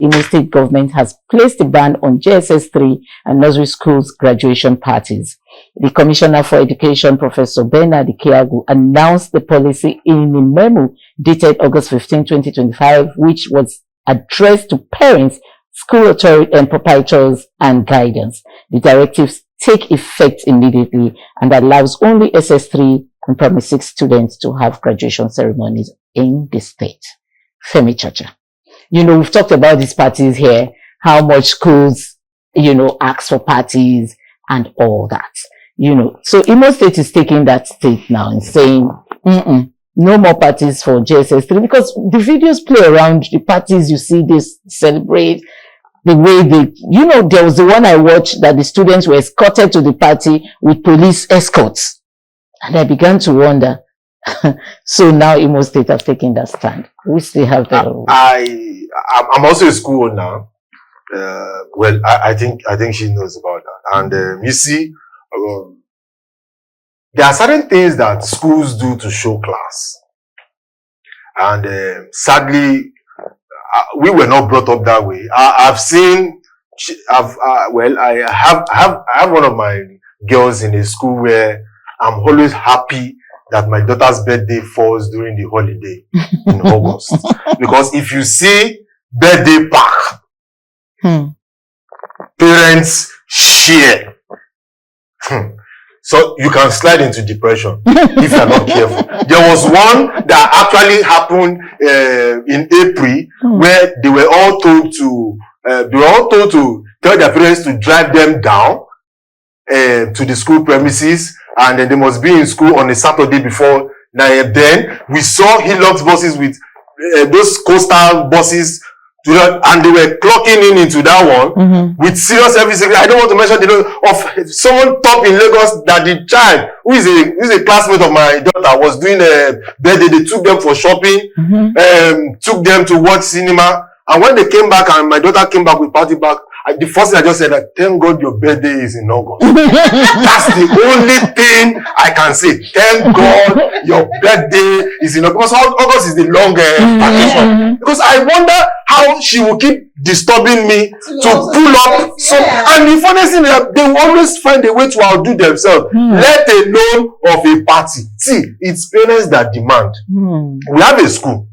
Imo State government has placed a ban on JSS3 and nursery schools graduation parties. The Commissioner for Education, Professor Bernard Kiagu, announced the policy in a memo dated August 15, 2025, which was addressed to parents, school authorities and proprietors and guidance. The directives take effect immediately and allows only SS3 and primary 6 students to have graduation ceremonies in the state. Femi Chacha. We've talked about these parties here, how much schools, ask for parties and all that. So Imo State is taking that state now and saying, no more parties for JSS3, because the videos play around the parties you see this celebrate, the way there was the one I watched that the students were escorted to the party with police escorts. And I began to wonder. So now Imo State have taken that stand. We still have the... I'm also a school owner. Well, I think she knows about that. And you see, there are certain things that schools do to show class. And sadly, we were not brought up that way. I have one of my girls in a school where I'm always happy that my daughter's birthday falls during the holiday in August. Because if you see birthday pack, parents share. So you can slide into depression if you're not careful. There was one that actually happened in April where they were all told to tell their parents to drive them down to the school premises, and then they must be in school on a Saturday before 9 a.m. Then we saw Hilux buses with those coastal buses, and they were clocking into that one with serious service. I don't want to mention the name of someone top in Lagos that the child who is a classmate of my daughter was doing a birthday. They took them for shopping, took them to watch cinema, and when they came back and my daughter came back with party bag, the first thing I just said, that thank God your birthday is in August. That's the only thing I can say. Thank God your birthday is in August. Because August is the long vacation. Because I wonder how she will keep disturbing me to pull up. And the funniest thing is that they will always find a way to outdo themselves, let alone of a party. See, it's parents that demand. We have a school.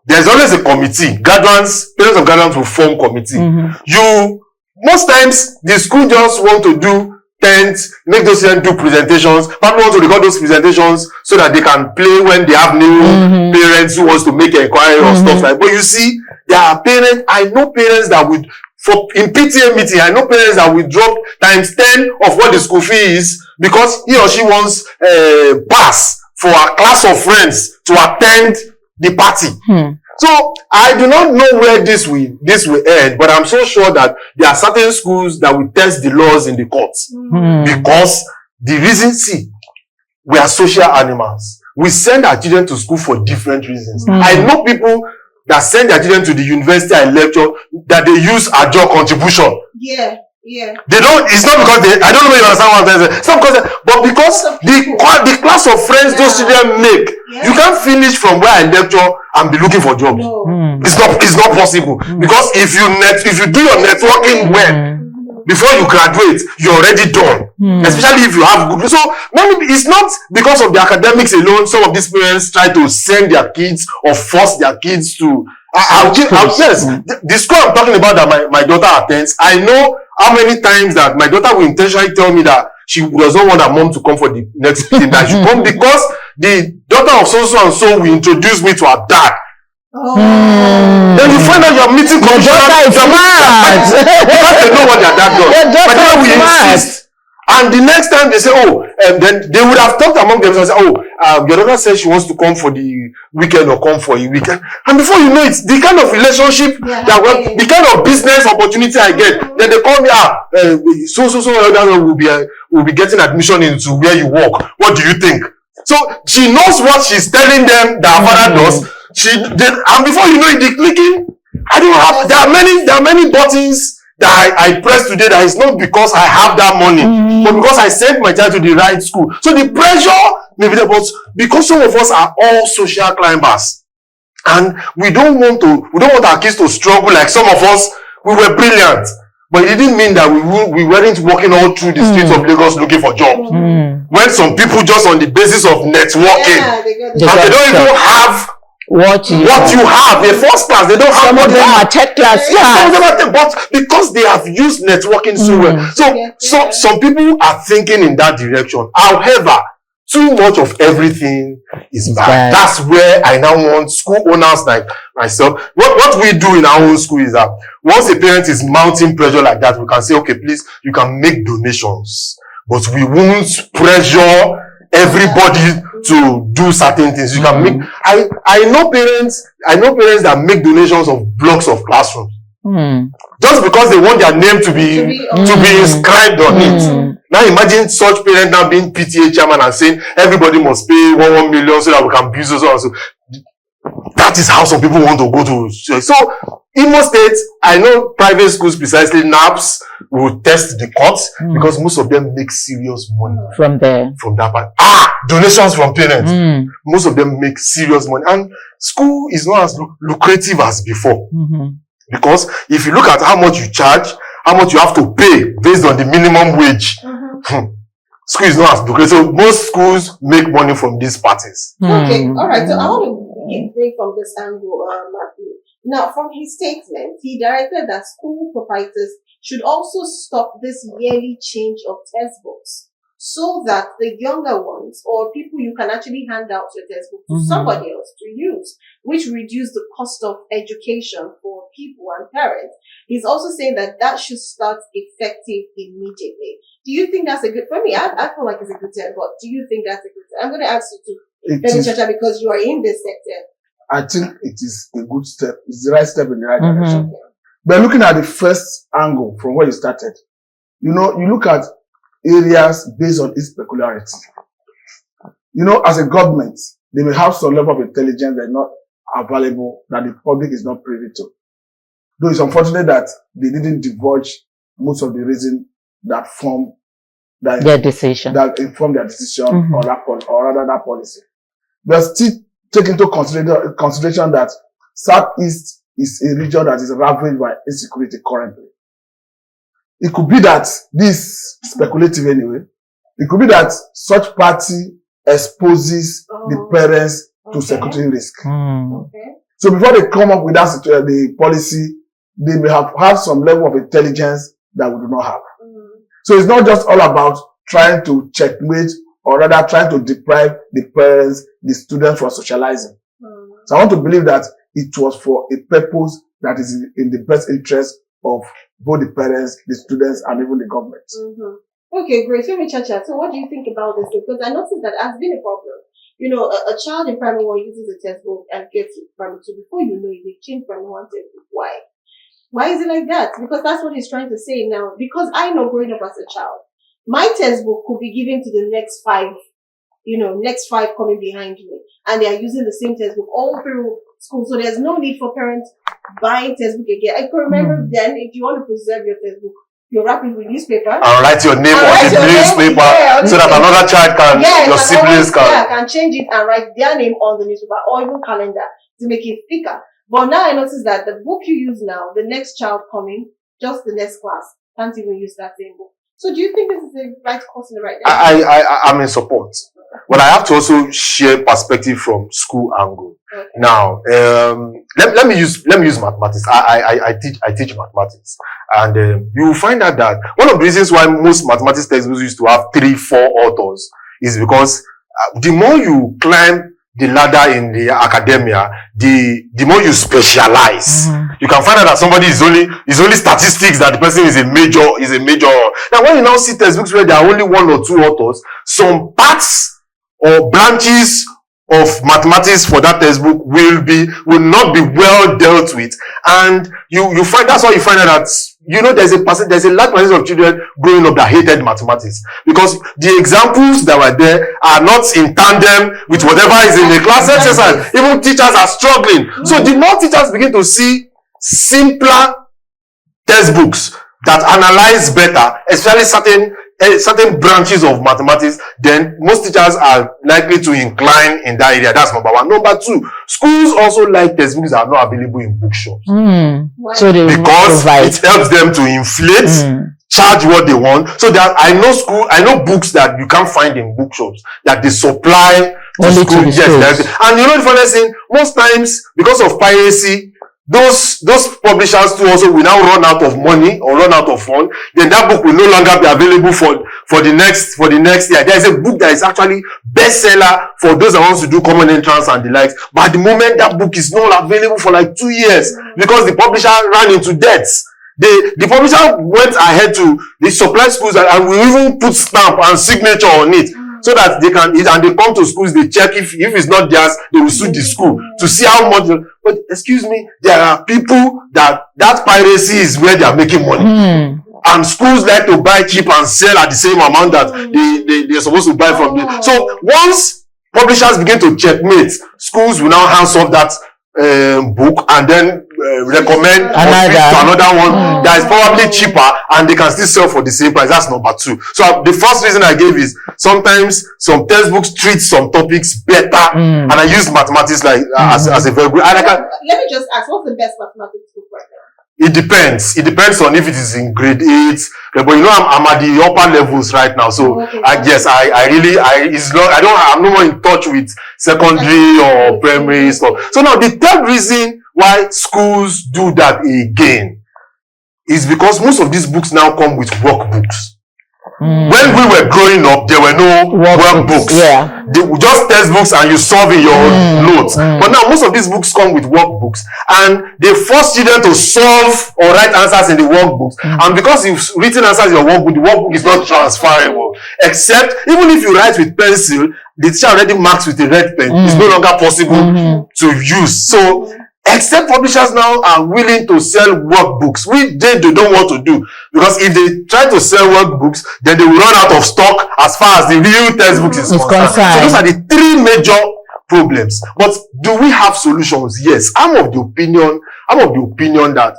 There's always a committee. Parents of guardians will form committee. Most times, the school just want to do tents, make those students do presentations. Family want to record those presentations so that they can play when they have new parents who wants to make inquiry or stuff like that. But you see, there are parents, I know parents that would, in PTA meeting, I know parents that will drop times 10 of what the school fee is because he or she wants pass for a class of friends to attend the party. So I do not know where this will end, but I'm so sure that there are certain schools that will test the laws in the courts. Because the reason, see, we are social animals. We send our children to school for different reasons. I know people that send their children to the university and lecture that they use a job contribution. They don't, it's not because I don't know if you understand what I'm saying. It's not because, but because the class of friends those children make, you can't finish from where I lecture and be looking for jobs. It's not possible. Because if you do your networking well, before you graduate, you're already done. Especially if you have good. So maybe it's not because of the academics alone. Some of these parents try to send their kids or force their kids to. Yes, the school I'm talking about that my daughter attends, I know how many times that my daughter will intentionally tell me that she does not want her mom to come for the next thing, that she come because the daughter of so and so will introduce me to her dad. Then you find out you're meeting commissioner. You have to know what their dad does. But then we insist. And the next time they say, and then they would have talked among themselves and say, your daughter says she wants to come for the weekend or come for a weekend. And before you know it, the kind of relationship the kind of business opportunity I get, then they call me, so will be getting admission into where you work. What do you think? So she knows what she's telling them that her father does. And before you know it, the clicking, there are many buttons that I press today that is not because I have that money, but because I sent my child to the right school. So the pressure may be there, but because some of us are all social climbers, And we don't want our kids to struggle like some of us. We were brilliant, but it didn't mean that we weren't walking all through the streets of Lagos looking for jobs. When some people just on the basis of networking, and they don't even have what you have. They're first class. They don't have some what of they them have. are third class. But because they have used networking so well, so some people are thinking in that direction. However, too much of everything is bad. That's where I now want school owners like myself. What we do in our own school is that once a parent is mounting pressure like that, we can say, okay, please, you can make donations, but we won't pressure everybody to do certain things. You can make. I know parents that make donations of blocks of classrooms just because they want their name to be inscribed on it. Now imagine such parent now being PTA chairman and saying everybody must pay 1 million so that we can build so. That is how some people want to go to. So Imo State, I know private schools, precisely NAPS, will test the courts because most of them make serious money from that part. Donations from parents. Most of them make serious money, and school is not as lucrative as before. Because if you look at how much you charge, how much you have to pay based on the minimum wage, school is not as lucrative. So most schools make money from these parties. Okay, all right. So I want to break from this angle, Matthew. Now, from his statement, he directed that school proprietors should also stop this yearly change of textbooks so that the younger ones or people you can actually hand out your textbook to somebody else to use, which reduce the cost of education for people and parents. He's also saying that should start effective immediately. Do you think that's a good, for me, I feel like it's a good step, but do you think that's a good step? I'm going to ask you to, Chacha, because you are in this sector. I think it is a good step. It's the right step in the right direction. But looking at the first angle from where you started, you look at areas based on its peculiarity. As a government, they may have some level of intelligence that are not available, that the public is not privy to. Though it's unfortunate that they didn't divulge most of the reason that informed their decision or rather that policy. But still take into consideration that Southeast is a region that is ravaged by insecurity currently. It could be that this speculative anyway. It could be that such party exposes the parents to security risk. So before they come up with the policy, they may have had some level of intelligence that we do not have. So it's not just all about trying to checkmate or rather trying to deprive the parents, the students from socializing. So I want to believe that it was for a purpose that is in the best interest of both the parents, the students, and even the government. Okay, great. So, Chacha, so what do you think about this? Because I noticed that has been a problem. A child in primary 1 uses a textbook and gets to primary 2. Before you know it, they change primary 1 textbook. Why? Why is it like that? Because that's what he's trying to say now. Because I know growing up as a child, my textbook could be given to the next 5, next 5 coming behind me. And they are using the same textbook all through school. So there's no need for parents buying textbook again. I can remember then, if you want to preserve your textbook, you wrap it with newspaper. And write your name on the newspaper so that another child your siblings can change it and write their name on the newspaper or even calendar to make it thicker. But now I notice that the book you use now, the next child coming, just the next class, can't even use that same book. So do you think this is the right course in the right direction? I'm in support. But I have to also share perspective from school angle. Now, let me use mathematics. I teach mathematics, and you will find out that one of the reasons why most mathematics textbooks used to have 3-4 authors is because the more you climb the ladder in the academia, the more you specialize. You can find out that somebody is only statistics, that the person is a major. Now, when you now see textbooks where there are only 1 or 2 authors, some parts or branches of mathematics for that textbook will not be well dealt with, and that's why you find out that there's a large percentage of children growing up that hated mathematics because the examples that were there are not in tandem with whatever is in the class exercise. Even teachers are struggling. So the more teachers begin to see simpler textbooks, that analyze better, especially certain branches of mathematics, then most teachers are likely to incline in that area. That's number one. Number two, schools also like textbooks that are not available in bookshops. So they because provide. it helps them to inflate, charge what they want. So that I know books that you can't find in bookshops that they supply to Only school. to the Yes, schools. and you know the funny thing, most times because of piracy, those publishers too also will now run out of money or run out of funds. Then that book will no longer be available for the next year. There is a book that is actually bestseller for those that want to do common entrance and the likes. But at the moment, that book is not available for like 2 years because the publisher ran into debts. The publisher went ahead to the supply schools and will even put stamp and signature on it. So that they can, and they come to schools, they check if it's not theirs, they will sue the school to see how much. But excuse me, there are people that piracy is where they are making money. And schools like to buy cheap and sell at the same amount that they're supposed to buy from them. So once publishers begin to checkmate, schools will now hands off that book and then recommend to another one that is probably cheaper and they can still sell for the same price. That's number two. So the first reason I gave is sometimes some textbooks treat some topics better, and I use mathematics like as a very good. Let me just ask, what's the best mathematics book right now? It depends. It depends on if it is in grade 8. But you know, I'm at the upper levels right now. So I'm no more in touch with secondary or primary stuff. So now the third reason why schools do that again is because most of these books now come with workbooks. When we were growing up, there were no workbooks. They were just textbooks and you solve in your notes. But now most of these books come with workbooks and they force children to solve or write answers in the workbooks. And because you've written answers in your workbook, the workbook is not transferable. Except even if you write with pencil, the teacher already marks with a red pen. It's no longer possible to use. So except publishers now are willing to sell workbooks, which they don't want to do. Because if they try to sell workbooks, then they will run out of stock as far as the real textbooks is concerned. So those are the three major problems. But do we have solutions? Yes. I'm of the opinion that,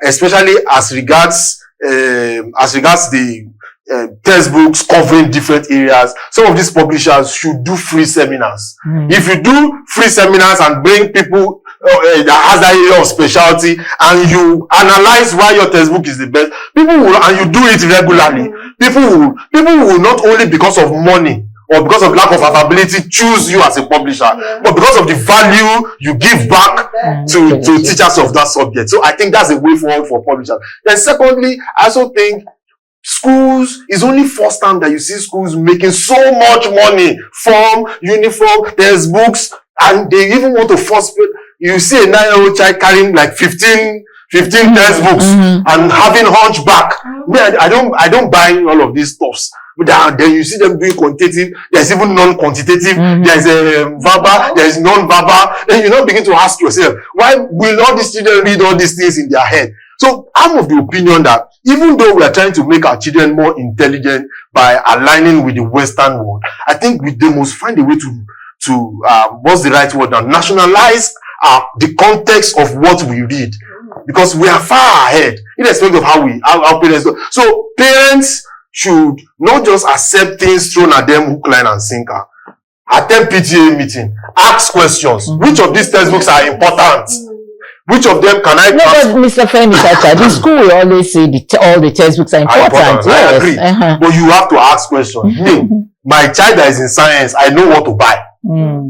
especially as regards the textbooks covering different areas, some of these publishers should do free seminars. If you do free seminars and bring people that has that area of specialty and you analyze why your textbook is the best, people will, and you do it regularly, people will not only because of money or because of lack of availability choose you as a publisher, but because of the value you give back to teachers of that subject. So I think that's a way forward for publishers. Then secondly, I also think schools is only first time that you see schools making so much money from uniform, textbooks, and they even want to force people. You see a 9-year-old child carrying like 15 textbooks and having hunchback. I don't buy all of these stuffs. But then you see them doing quantitative. There's even non-quantitative. There's a verbal. There's non-verbal. Then you now begin to ask yourself, why will all these children read all these things in their head? So I'm of the opinion that even though we are trying to make our children more intelligent by aligning with the Western world, I think they must find a way to what's the right word now? Nationalize the context of what we read, because we are far ahead, irrespective of how parents do. So parents should not just accept things thrown at them hook, line, and sinker. Attend PTA meeting, ask questions. Which of these textbooks are important? Which of them can I? No, but Mr. Femi Chacha, the school will always say all the textbooks are important. I agree. But you have to ask questions. My child that is in science, I know what to buy.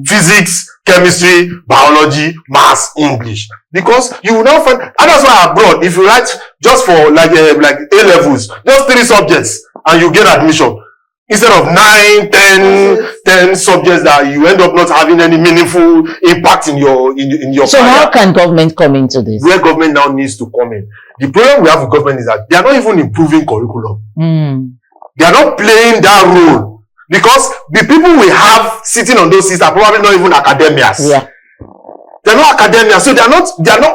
Physics, chemistry, biology, maths, English. Because you will now find, and that's why abroad, if you write just for like A levels, just 3 subjects, and you get admission. Instead of 9, 10 subjects that you end up not having any meaningful impact in your So career. how can government come into this? Where government now needs to come in. The problem we have with government is that they are not even improving curriculum. They are not playing that role. Because the people we have sitting on those seats are probably not even academics. They're not academics, so they are not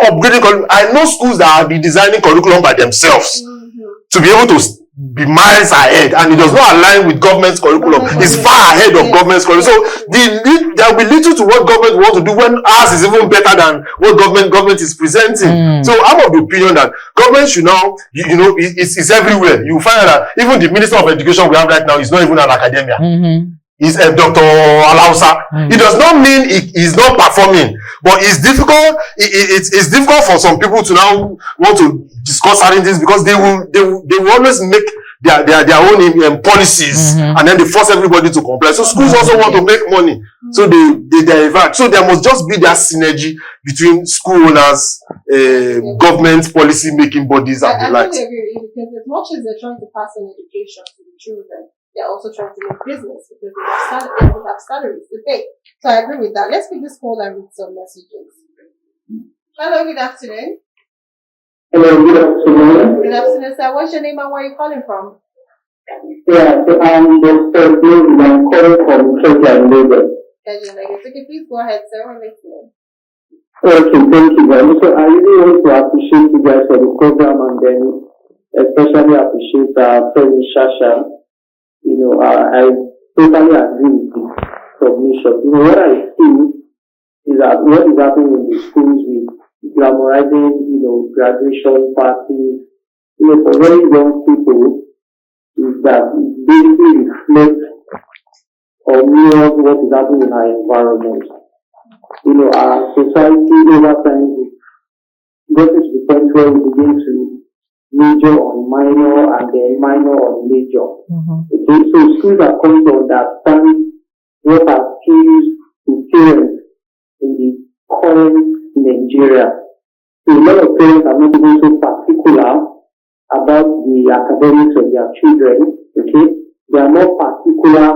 upgrading curriculum. I know schools that are designing curriculum by themselves to be able to be miles ahead, and it does not align with government's curriculum. It's far ahead of government's curriculum. So there will be little to what government wants to do when ours is even better than what government is presenting. So I'm of the opinion that government should now, it's everywhere. You find that even the Minister of Education we have right now is not even an academia. Is Dr. Alausa. It does not mean he is not performing, but it's difficult. It's difficult for some people to now want to discuss certain things because they will always make their own policies and then they force everybody to comply. So schools also want to make money, so they divert. So there must just be that synergy between school owners, government policy making bodies and the likes. I agree with you because as much as they're trying to pass on education to the children, they're also trying to make business because they have salaries to pay. So I agree with that. Let's pick this call and read some messages. Hello, good afternoon. Hello, good afternoon. Good afternoon, sir. What's your name and where are you calling from? Yeah, so I'm Dr. David. I'm calling from Kenya in Lagos. Okay, please go ahead, sir. We're listening. Okay, thank you very much. So I really want to appreciate you guys for the program and then especially appreciate Femi Shasha. I totally agree with the submission. What I see is that what is happening in the schools with glamorizing, graduation parties, for very young people, is that it basically reflects or mirrors what is happening in our environment. Our society over time got to the point where we begin to major on minor and then minor on major. Okay, so schools are coming to understand what appeals to parents in the current Nigeria. So a lot of parents are not even so particular about the academics of their children. Okay, they are not particular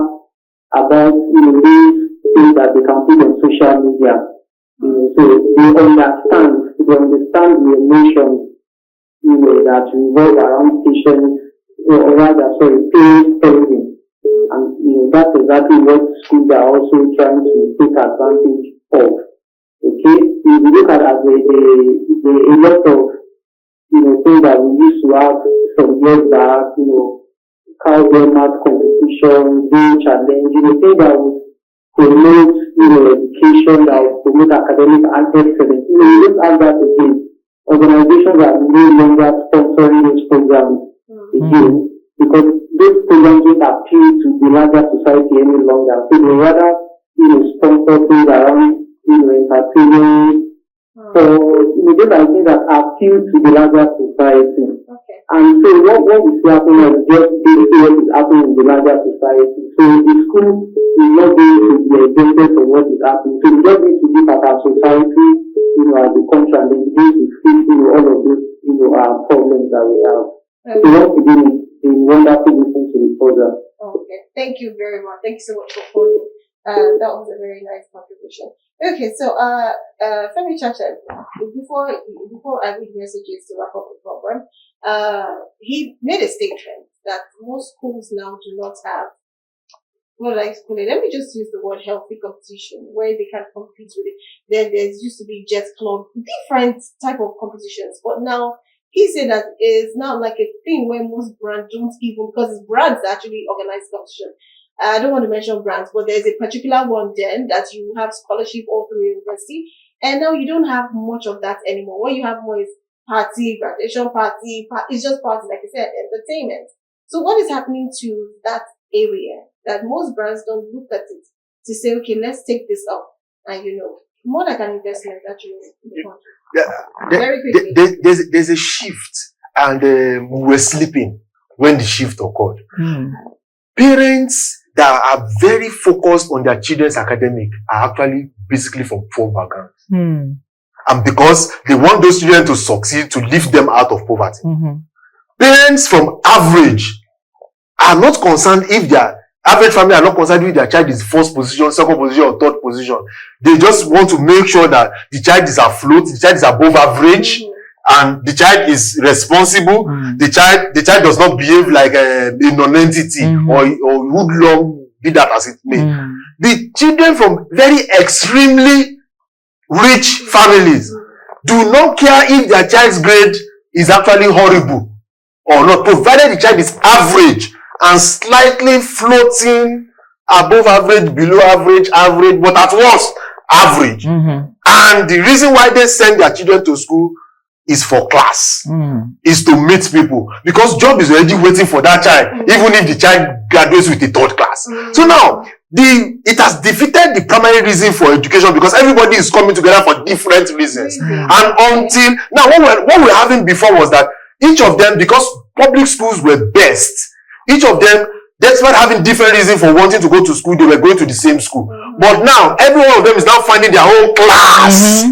about these things that they can put on social media. So they understand the emotions that revolve around parents parenting. And that's exactly what schools are also trying to take advantage of. Okay? If you look at it, a lot of things that we used to have some years back, cowbell math competition, game challenge, things that would promote education, that would promote academic and excellence. You don't have that again. Organizations are no longer sponsoring those programs again because those programs don't appeal to the larger society any longer. So they rather sponsor things around entertainment. So those are things that appeal to the larger society. Okay. And so what is happening is just basically what is happening in the larger society. So the school is not going to be exempted from what is happening. So we just need to look at our society, as a country, and then begin to fix all of those problems that we have. So once again, it's a wonderful listening to the program. Okay, thank you very much. Thank you so much for calling. That was a very nice contribution. Okay, so Femi Chacha, before I read messages to wrap up the program, he made a statement that most schools now do not have, what I call it, let me just use the word healthy competition, where they can compete with it. Then there used to be jet club, different type of competitions, but now he said that it's not like a thing where most brands don't even, because it's brands that actually organize competition. I don't want to mention brands, but there's a particular one then that you have scholarship all through university, and now you don't have much of that anymore. What you have more is party, graduation party, it's just party, like I said, entertainment. So what is happening to that area that most brands don't look at it to say, okay, let's take this up, and more like an investment actually in the country. Very quickly. There's a shift, and we were sleeping when the shift occurred. Parents that are very focused on their children's academic are actually basically from poor backgrounds. And because they want those children to succeed, to lift them out of poverty. Parents from average are not concerned if their average family are not concerned if their child is first position, second position, or third position. They just want to make sure that the child is afloat, the child is above average, and the child is responsible. The child does not behave like a non-entity or hoodlum, be that as it may. The children from very extremely rich families do not care if their child's grade is actually horrible. or not, provided the child is average and slightly floating above average, below average, but at worst, average. And the reason why they send their children to school is for class, is to meet people, because job is already waiting for that child, even if the child graduates with a third class. So now, it has defeated the primary reason for education, because everybody is coming together for different reasons. And until now, what we were having before was that each of them, because public schools were best, each of them, despite having different reasons for wanting to go to school, they were going to the same school. But now, every one of them is now finding their own class,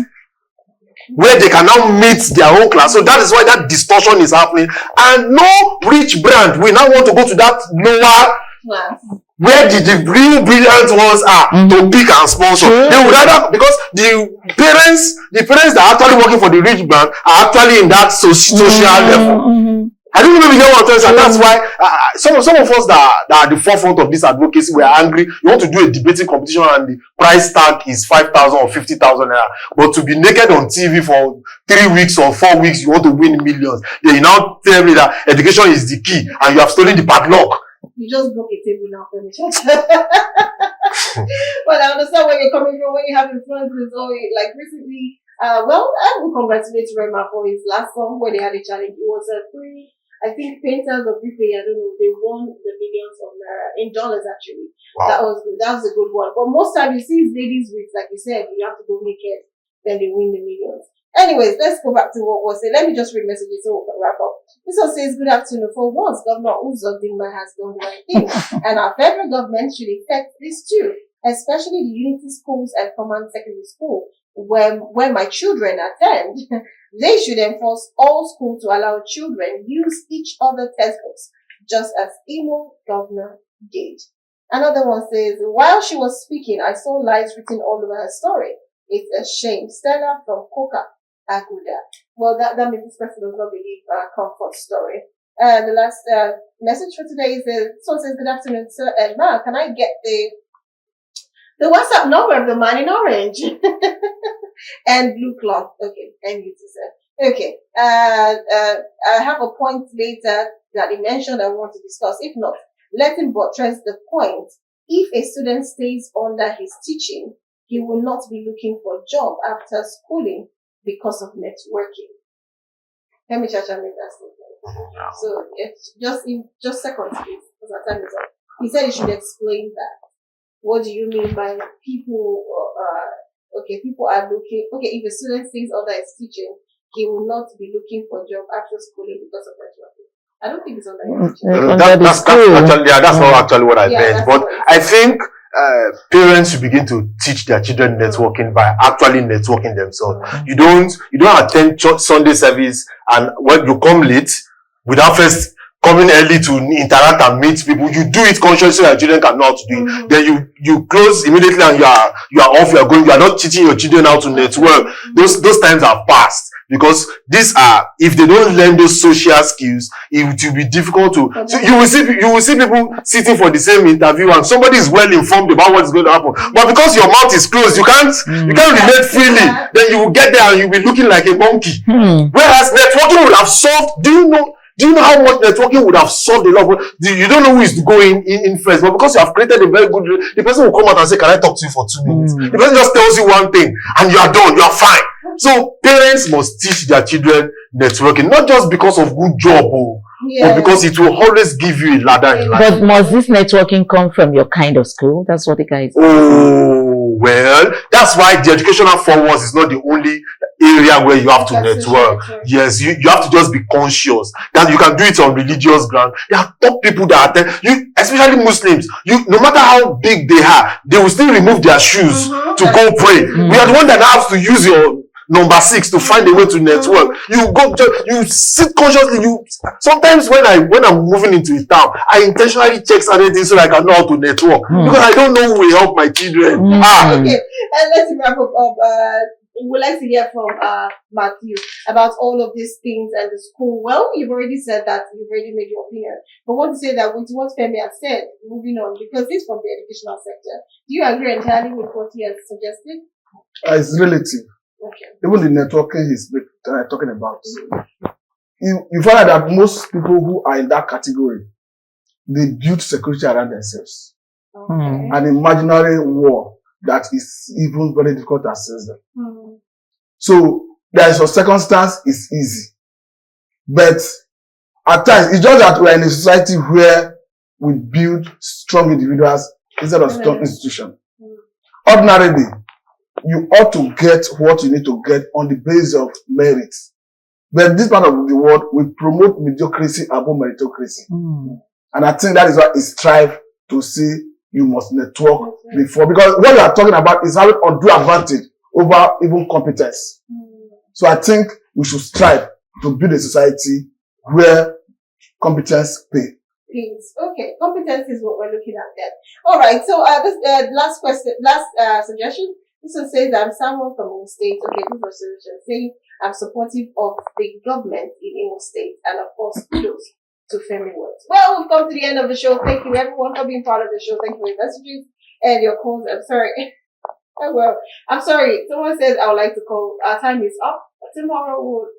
where they can now meet their own class. So that is why that distortion is happening. And no rich brand will now want to go to that lower class, where the real brilliant ones are, to pick and sponsor. They would rather, because the parents that are actually working for the rich brand are actually in that social level. I don't know if you get what I'm saying. That's why some of us that are at the forefront of this advocacy were angry. You want to do a debating competition and the price tag is 5,000 or 50,000 naira. But to be naked on TV for 3 weeks or 4 weeks, you want to win millions. Then you now tell me that education is the key and you have stolen the padlock. You just broke a table now for me. Well, I understand where you're coming from when you have influences. Or like recently, I will congratulate Rema for his last song when they had a challenge. It was a free. I think painters of Buffet, I don't know, they won the millions of naira in dollars actually. Wow. That was good. That was a good one. But most times you see ladies with, like you said, you have to go naked, then they win the millions. Anyways, let's go back to what was it. Let me just read messages so we can wrap up. This one says, good afternoon. For once, Governor Uzodinma has done the right thing. And our federal government should effect this too, especially the Unity schools and Command Secondary School, where my children attend. They should enforce all schools to allow children use each other textbooks, just as Imo governor did. Another one says, while she was speaking, I saw lies written all over her story. It's a shame. Stella from Coca Aguda. Well, that means this person does not believe comfort story. The last message for today is someone says, good afternoon, sir. And Ma, can I get the WhatsApp number of the man in orange and blue cloth? Okay, and you said. Okay, I have a point later that he mentioned I want to discuss. If not, let him buttress the point. If a student stays under his teaching, he will not be looking for a job after schooling because of networking. Let me make that statement. So it's just seconds, please, because our time is up. He said he should explain that. What do you mean by people? People are looking. Okay, if a student stays under his teaching, he will not be looking for a job after schooling because of networking. I don't think it's under his teaching. That's not actually what I meant. But I think parents should begin to teach their children networking by actually networking themselves. You don't attend Sunday service, and when you come late without first coming early to interact and meet people. You do it consciously so that children can know how to do it. Then you close immediately and you are off, you are not teaching your children how to network. Those times are past. Because these are, if they don't learn those social skills, it will be difficult to. So you will see people sitting for the same interview, and somebody is well informed about what is going to happen. But because your mouth is closed, you can't relate freely. Then you will get there and you'll be looking like a monkey. Whereas networking would have solved. Do you know how much networking would have solved a lot of? You don't know who is going in first, but because you have created a very good, the person will come out and say, "Can I talk to you for 2 minutes?" The person just tells you one thing, and you are done. You are fine. So parents must teach their children networking, not just because of good job, but because it will always give you a ladder in life. But must this networking come from your kind of school? That's what the guy is saying. Oh, well, that's why the educational forwards is not the only area where you have to network. Yes, you have to just be conscious that you can do it on religious ground. There are top people that attend you, especially Muslims. No matter how big they are, they will still remove their shoes to go pray. We are the one that have to use your number 6 to find a way to network. You sit consciously. Sometimes when I'm moving into a town, I intentionally check certain things so that I can know how to network because I don't know who will help my children. Okay, and let's wrap up. We'd like to hear from Matthew about all of these things and the school. Well, you've already said that, you've already made your opinion. But I want to say that with what Femi has said, moving on, because this is from the educational sector, do you agree entirely with what he has suggested? It's relative. Okay. Even the networking he's talking about. you find out that most people who are in that category, they build security around themselves. Okay. An imaginary war that is even very difficult to assess them. Hmm. So there is a circumstance is easy. But at times, it's just that we're in a society where we build strong individuals instead of strong institutions. Ordinarily, you ought to get what you need to get on the basis of merit. But this part of the world, we promote mediocrity above meritocracy. And I think that is why it strives to say you must network before. Because what we are talking about is having undue advantage over even competence. So I think we should strive to build a society where competence pay. Please. Okay, competence is what we're looking at there. All right. So this last question, suggestion. This one says I'm someone from Imo State. Okay, this is a solution saying I'm supportive of the government in Imo State and of course close to Femi words. Well, we've come to the end of the show. Thank you everyone for being part of the show. Thank you for your messages and your calls. I'm sorry. Oh well, I'm sorry. Someone said I would like to call. Our time is up. Tomorrow we'll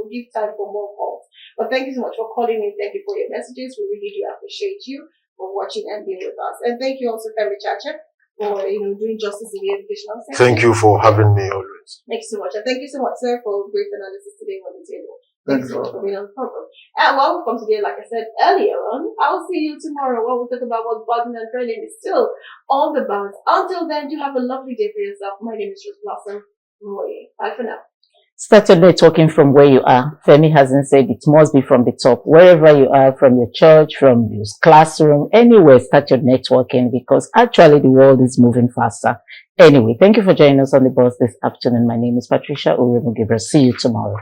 give time for more calls. But thank you so much for calling in. Thank you for your messages. We really do appreciate you for watching and being with us. And thank you also, Femi Chacha, for doing justice in the educational sector. Thank you for having me always. Thank you so much. And thank you so much, sir, for great analysis today on the table. Thank Thanks you. so much for being on the program. And while we've come today, like I said earlier on, I'll see you tomorrow when we'll talk about what's buzzing and trending is still on the buzz. Until then, do have a lovely day for yourself. My name is Rose Blossom. Bye for now. Started networking from where you are. Femi hasn't said it must be from the top. Wherever you are, from your church, from your classroom, anywhere, start your networking because actually the world is moving faster. Anyway, thank you for joining us on the bus this afternoon. My name is Patricia Uremugibre. See you tomorrow.